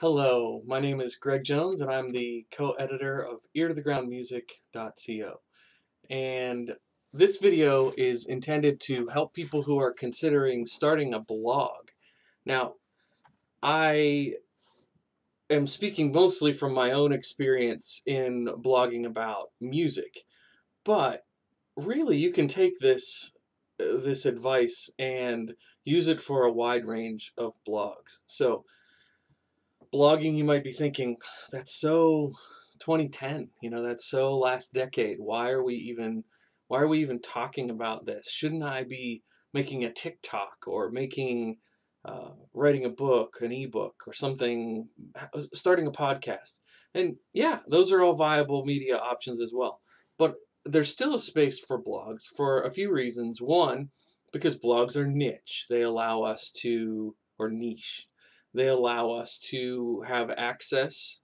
Hello, my name is Greg Jones, and I'm the co-editor of eartothegroundmusic.co. And this video is intended to help people who are considering starting a blog. Now, I am speaking mostly from my own experience in blogging about music, but really you can take this advice and use it for a wide range of blogs. So, blogging, you might be thinking, that's so 2010, that's so last decade. Why are we even talking about this? Shouldn't I be making a TikTok or writing a book, an ebook or something, starting a podcast? And yeah, those are all viable media options as well. But there's still a space for blogs for a few reasons. One, because blogs are niche. They allow us to, or niche, they allow us to have access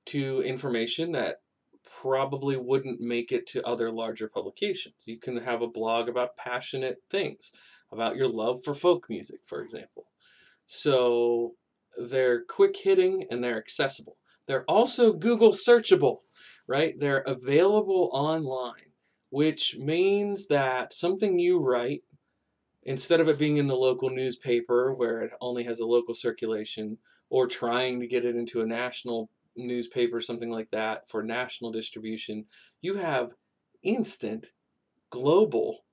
to information that probably wouldn't make it to other larger publications. You can have a blog about passionate things, about your love for folk music, for example. So they're quick hitting and they're accessible. They're also Google searchable, right? They're available online, which means that something you write, instead of it being in the local newspaper where it only has a local circulation, or trying to get it into a national newspaper, something like that, for national distribution, you have instant global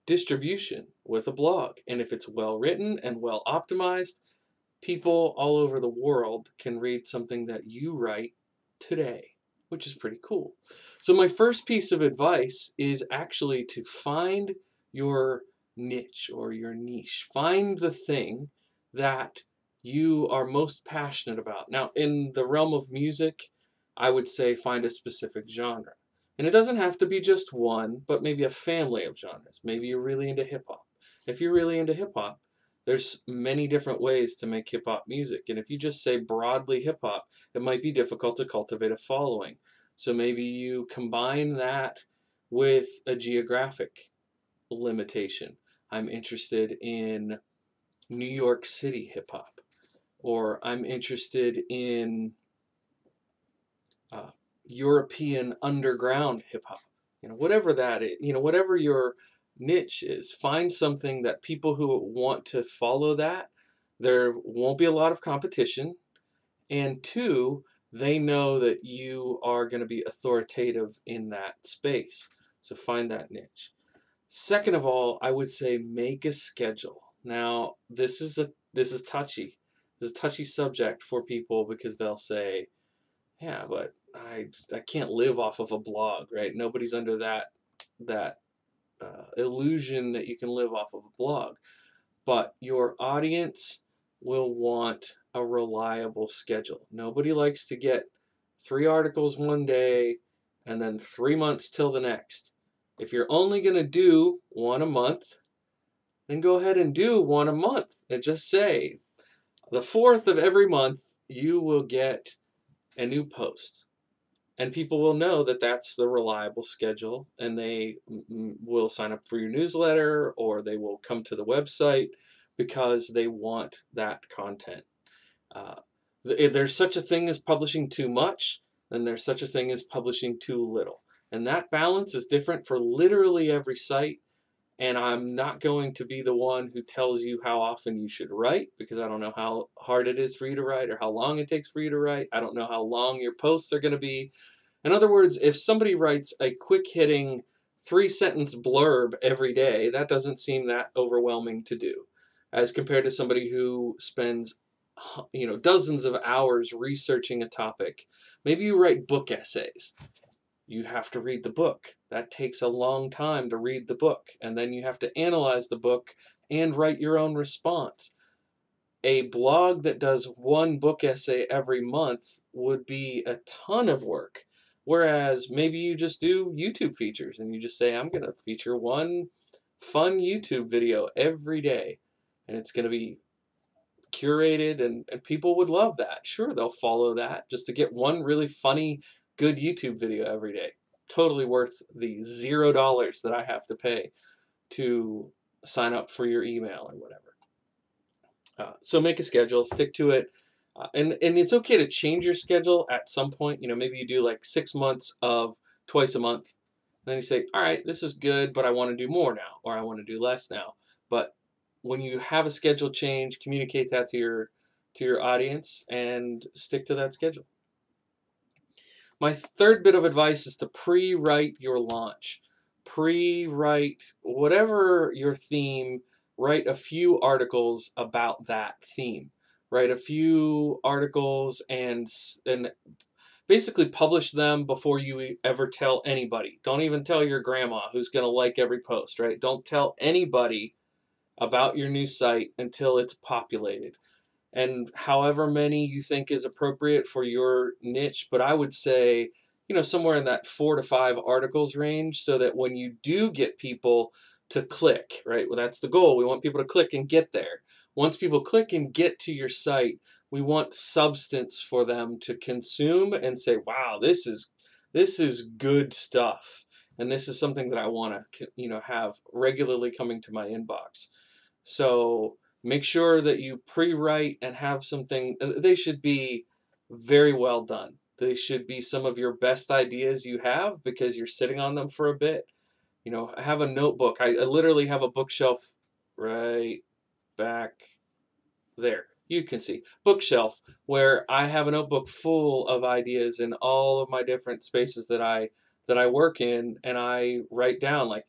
distribution with a blog. And if it's well written and well optimized, people all over the world can read something that you write today, which is pretty cool. So my first piece of advice is actually to find your niche or your niche. Find the thing that you are most passionate about. Now, in the realm of music, I would say find a specific genre. And it doesn't have to be just one, but maybe a family of genres. Maybe you're really into hip hop. If you're really into hip hop, there's many different ways to make hip hop music. And if you just say broadly hip hop, it might be difficult to cultivate a following. So maybe you combine that with a geographic limitation. I'm interested in New York City hip hop, or I'm interested in uh, European underground hip hop. Whatever that is, whatever your niche is, find something that people who want to follow that, there won't be a lot of competition. And two, they know that you are going to be authoritative in that space. So find that niche. Second of all, I would say make a schedule. Now, this is touchy. This is a touchy subject for people because they'll say, yeah, but I can't live off of a blog, right? Nobody's under that illusion that you can live off of a blog. But your audience will want a reliable schedule. Nobody likes to get 3 articles one day and then 3 months till the next. If you're only going to do one a month, then go ahead and do one a month. And just say, the 4th of every month, you will get a new post. And people will know that that's the reliable schedule, and they will sign up for your newsletter, or they will come to the website because they want that content. Uh, if there's such a thing as publishing too much, then there's such a thing as publishing too little. And that balance is different for literally every site. And I'm not going to be the one who tells you how often you should write, because I don't know how hard it is for you to write or how long it takes for you to write. I don't know how long your posts are going to be. In other words, if somebody writes a quick-hitting 3-sentence blurb every day, that doesn't seem that overwhelming to do, as compared to somebody who spends dozens of hours researching a topic. Maybe you write book essays. You have to read the book. That takes a long time to read the book, and then you have to analyze the book and write your own response. A blog that does one book essay every month would be a ton of work. Whereas maybe you just do YouTube features and you just say, I'm going to feature one fun YouTube video every day. And it's going to be curated, and people would love that. Sure, they'll follow that just to get one really funny, good YouTube video every day. Totally worth the $0 that I have to pay to sign up for your email or whatever. So make a schedule, stick to it. And it's okay to change your schedule at some point. Maybe you do like 6 months of twice a month. Then you say, all right, this is good, but I want to do more now, or I want to do less now. But when you have a schedule change, communicate that to your audience and stick to that schedule. My third bit of advice is to pre-write your launch. Pre-write whatever your theme, write a few articles about that theme. Write a few articles and basically publish them before you ever tell anybody. Don't even tell your grandma who's going to like every post, right? Don't tell anybody about your new site until it's populated. And however many you think is appropriate for your niche, but I would say, somewhere in that 4 to 5 articles range, so that when you do get people to click, right? Well, that's the goal. We want people to click and get there. Once people click and get to your site, we want substance for them to consume and say, wow, this is good stuff. And this is something that I want to, have regularly coming to my inbox. So make sure that you pre-write and have something. They should be very well done. They should be some of your best ideas you have because you're sitting on them for a bit. I have a notebook. I literally have a bookshelf right back there. You can see bookshelf where I have a notebook full of ideas in all of my different spaces that I work in, and I write down like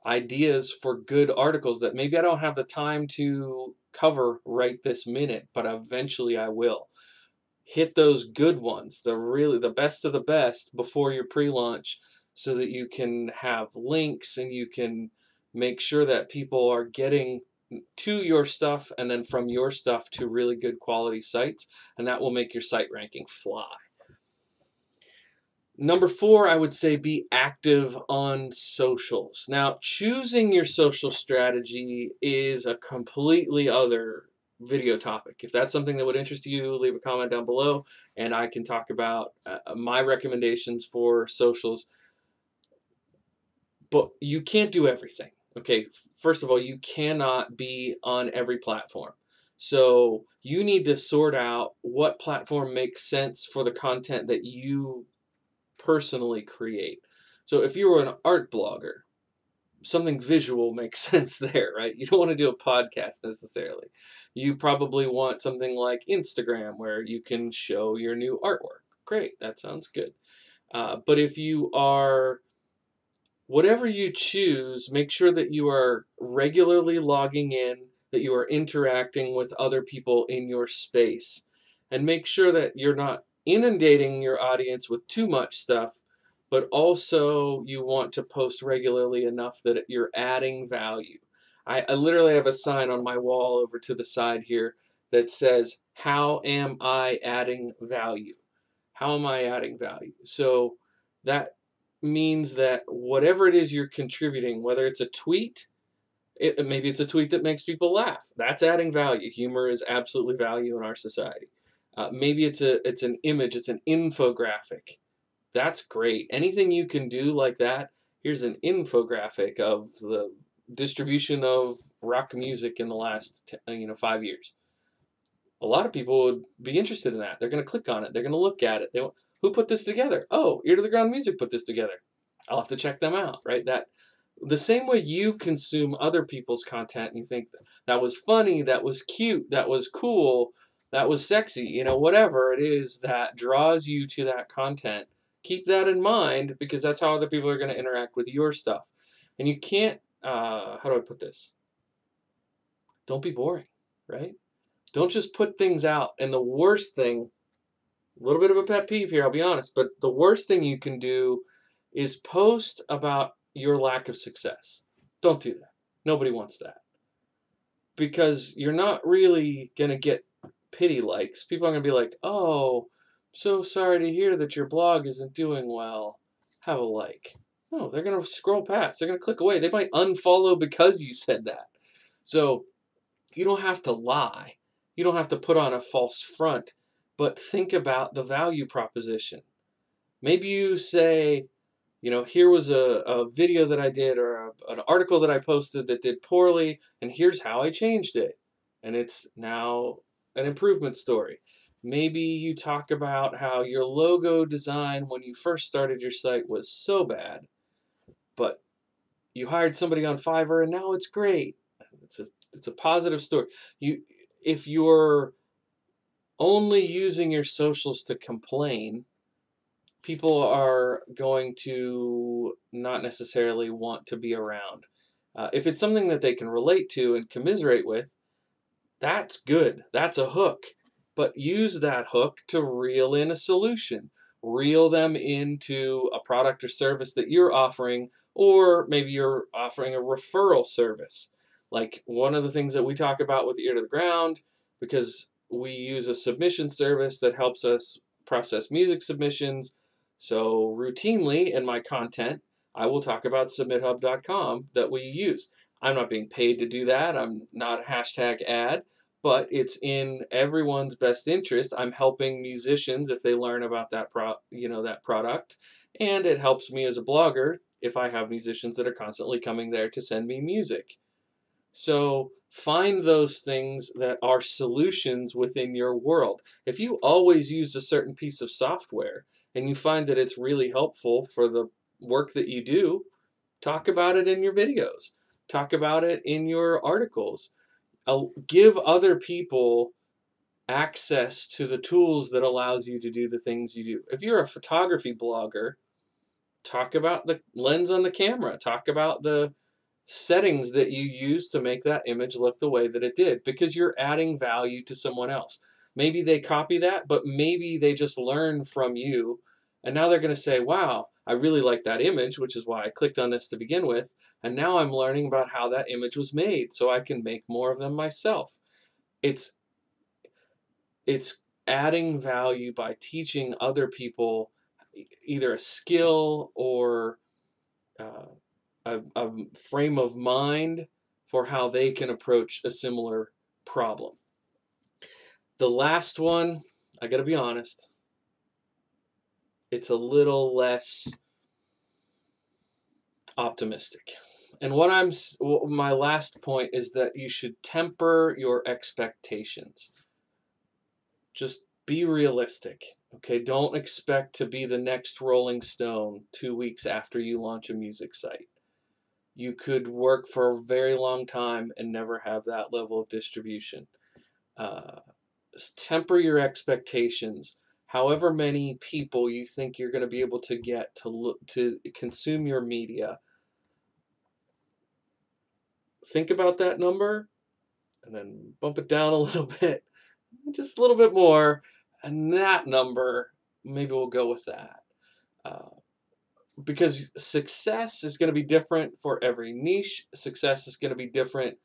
ideas for good articles that maybe I don't have the time to cover right this minute, but eventually I will. Hit those good ones, the best of the best before your pre-launch, so that you can have links and you can make sure that people are getting to your stuff and then from your stuff to really good quality sites, and that will make your site ranking fly. Number 4, I would say be active on socials. Now, choosing your social strategy is a completely other video topic. If that's something that would interest you, leave a comment down below and I can talk about my recommendations for socials. But you can't do everything. Okay, first of all, you cannot be on every platform. So you need to sort out what platform makes sense for the content that you personally create. So if you were an art blogger, something visual makes sense there, right? You don't want to do a podcast necessarily. You probably want something like Instagram where you can show your new artwork. Great, that sounds good. But if you are, whatever you choose, make sure that you are regularly logging in, that you are interacting with other people in your space, and make sure that you're not inundating your audience with too much stuff, but also you want to post regularly enough that you're adding value. I literally have a sign on my wall over to the side here that says, how am I adding value? How am I adding value? So that means that whatever it is you're contributing, whether it's a tweet, maybe it's a tweet that makes people laugh. That's adding value. Humor is absolutely value in our society. Maybe it's an image, it's an infographic. That's great. Anything you can do like that. Here's an infographic of the distribution of rock music in the last 5 years. A lot of people would be interested in that. They're going to click on it. They're going to look at it. Who put this together? Oh, Ear to the Ground Music put this together. I'll have to check them out, right? That the same way you consume other people's content and you think that was funny, that was cute, that was cool, that was sexy, whatever it is that draws you to that content, keep that in mind because that's how other people are going to interact with your stuff. And you can't, how do I put this? Don't be boring, right? Don't just put things out. And the worst thing, a little bit of a pet peeve here, I'll be honest, but the worst thing you can do is post about your lack of success. Don't do that. Nobody wants that. Because you're not really going to get pity likes. People are going to be like, oh, so sorry to hear that your blog isn't doing well. Have a like. No, they're going to scroll past. They're going to click away. They might unfollow because you said that. So you don't have to lie. You don't have to put on a false front, but think about the value proposition. Maybe you say, here was a video that I did or an article that I posted that did poorly, and here's how I changed it. And it's now an improvement story. Maybe you talk about how your logo design when you first started your site was so bad, but you hired somebody on Fiverr and now it's great. It's a it's a positive story. You if you're only using your socials to complain, people are going to not necessarily want to be around. If it's something that they can relate to and commiserate with, that's good. That's a hook. But use that hook to reel in a solution. Reel them into a product or service that you're offering, or maybe you're offering a referral service. Like one of the things that we talk about with Ear to the Ground, because we use a submission service that helps us process music submissions. So routinely in my content, I will talk about submithub.com that we use. I'm not being paid to do that. I'm not a hashtag ad, but it's in everyone's best interest. I'm helping musicians if they learn about that that product, and it helps me as a blogger if I have musicians that are constantly coming there to send me music. So find those things that are solutions within your world. If you always use a certain piece of software and you find that it's really helpful for the work that you do, talk about it in your videos. Talk about it in your articles. Give other people access to the tools that allows you to do the things you do. If you're a photography blogger, talk about the lens on the camera. Talk about the settings that you use to make that image look the way that it did, because you're adding value to someone else. Maybe they copy that, but maybe they just learn from you, and now they're going to say, wow, I really like that image, which is why I clicked on this to begin with, and now I'm learning about how that image was made so I can make more of them myself. It's it's adding value by teaching other people either a skill or uh, a frame of mind for how they can approach a similar problem. The last one, I got to be honest, it's a little less optimistic. And my last point is that you should temper your expectations. Just be realistic. Okay, don't expect to be the next Rolling Stone 2 weeks after you launch a music site. You could work for a very long time and never have that level of distribution. Uh, Temper your expectations. However many people you think you're going to be able to get to consume your media, think about that number and then bump it down a little bit, just a little bit more, and that number, maybe we'll go with that. Uh, because success is going to be different for every niche. Success is going to be different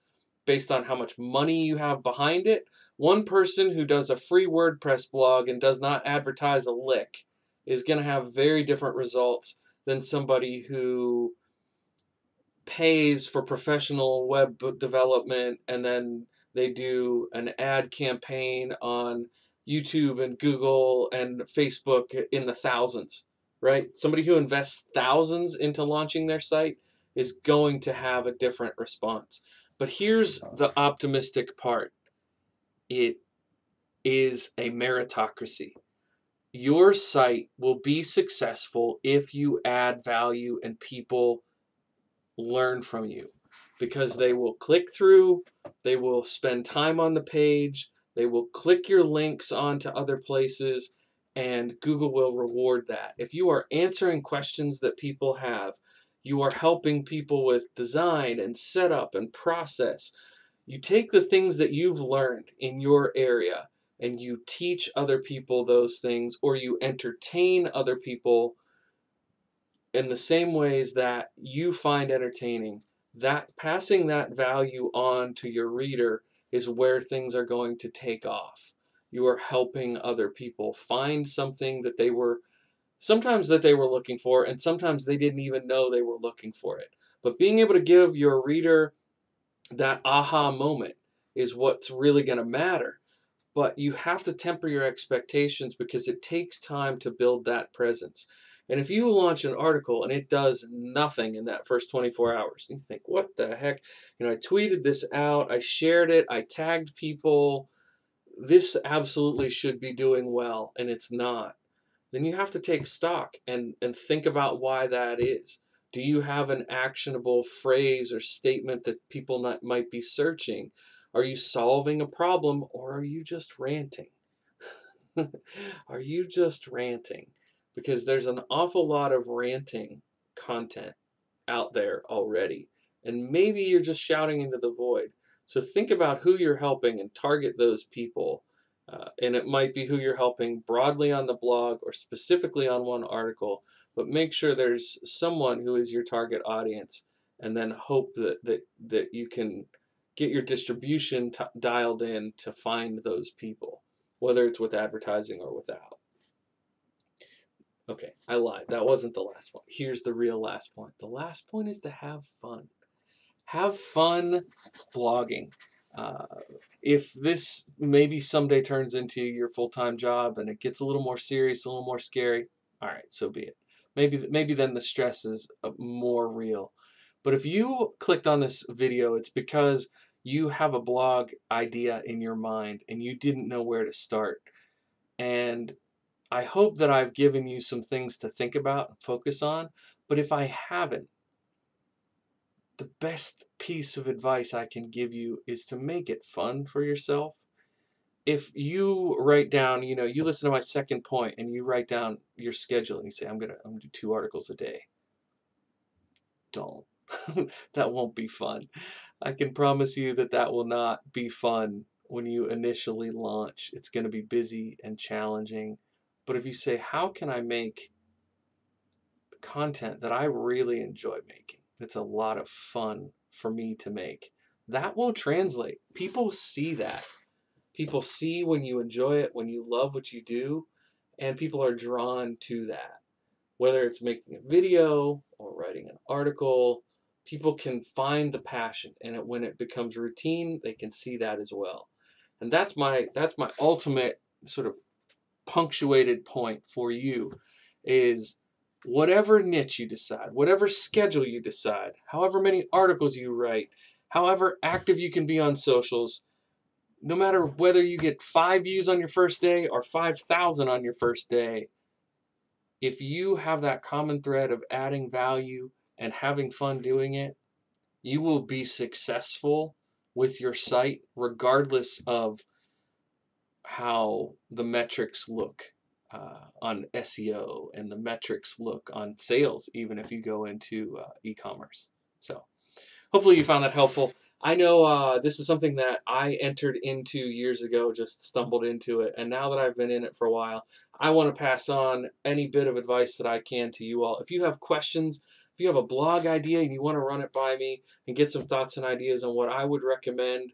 based on how much money you have behind it. One person who does a free WordPress blog and does not advertise a lick is going to have very different results than somebody who pays for professional web development and then they do an ad campaign on YouTube and Google and Facebook in the thousands, right? Somebody who invests thousands into launching their site is going to have a different response. But here's the optimistic part. It is a meritocracy. Your site will be successful if you add value and people learn from you, because they will click through, they will spend time on the page, they will click your links onto other places, and Google will reward that. If you are answering questions that people have, you are helping people with design and setup and process. You take the things that you've learned in your area and you teach other people those things, or you entertain other people in the same ways that you find entertaining. That passing that value on to your reader is where things are going to take off. You are helping other people find something that they were sometimes that they were looking for, and sometimes they didn't even know they were looking for it. But being able to give your reader that aha moment is what's really going to matter. But you have to temper your expectations because it takes time to build that presence. And if you launch an article and it does nothing in that first 24 hours, you think, what the heck? I tweeted this out, I shared it, I tagged people, this absolutely should be doing well and it's not, then you have to take stock and think about why that is. Do you have an actionable phrase or statement that people might be searching? Are you solving a problem, or are you just ranting? Are you just ranting? Because there's an awful lot of ranting content out there already. And maybe you're just shouting into the void. So think about who you're helping and target those people. And it might be who you're helping broadly on the blog or specifically on one article, but make sure there's someone who is your target audience, and then hope that you can get your distribution dialed in to find those people, whether it's with advertising or without. Okay, I lied. That wasn't the last point. Here's the real last point. The last point is to have fun. Have fun blogging. If this maybe someday turns into your full-time job and it gets a little more serious, a little more scary, all right, so be it. Maybe then the stress is more real. But if you clicked on this video, it's because you have a blog idea in your mind and you didn't know where to start. And I hope that I've given you some things to think about and focus on, but if I haven't, the best piece of advice I can give you is to make it fun for yourself. If you write down, you listen to my second point and you write down your schedule and you say, I'm gonna do 2 articles a day. Don't. That won't be fun. I can promise you that will not be fun when you initially launch. It's going to be busy and challenging. But if you say, how can I make content that I really enjoy making, that's a lot of fun for me to make, that will translate. People see that. People see when you enjoy it, when you love what you do, and people are drawn to that. Whether it's making a video or writing an article, people can find the passion, and when it becomes routine, they can see that as well. And that's my ultimate sort of punctuated point for you is whatever niche you decide, whatever schedule you decide, however many articles you write, however active you can be on socials, no matter whether you get 5 views on your first day or 5,000 on your first day, if you have that common thread of adding value and having fun doing it, you will be successful with your site regardless of how the metrics look on SEO and the metrics look on sales, even if you go into e-commerce. So hopefully you found that helpful. I know this is something that I entered into years ago, just stumbled into it. And now that I've been in it for a while, I want to pass on any bit of advice that I can to you all. If you have questions, if you have a blog idea and you want to run it by me and get some thoughts and ideas on what I would recommend,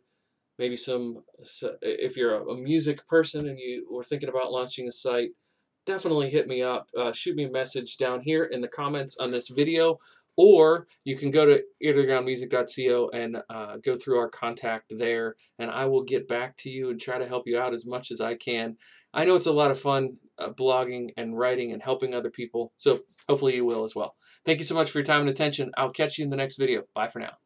maybe if you're a music person and you were thinking about launching a site, definitely hit me up. Shoot me a message down here in the comments on this video, or you can go to eartothegroundmusic.co and go through our contact there, and I will get back to you and try to help you out as much as I can. I know it's a lot of fun blogging and writing and helping other people, so hopefully you will as well. Thank you so much for your time and attention. I'll catch you in the next video. Bye for now.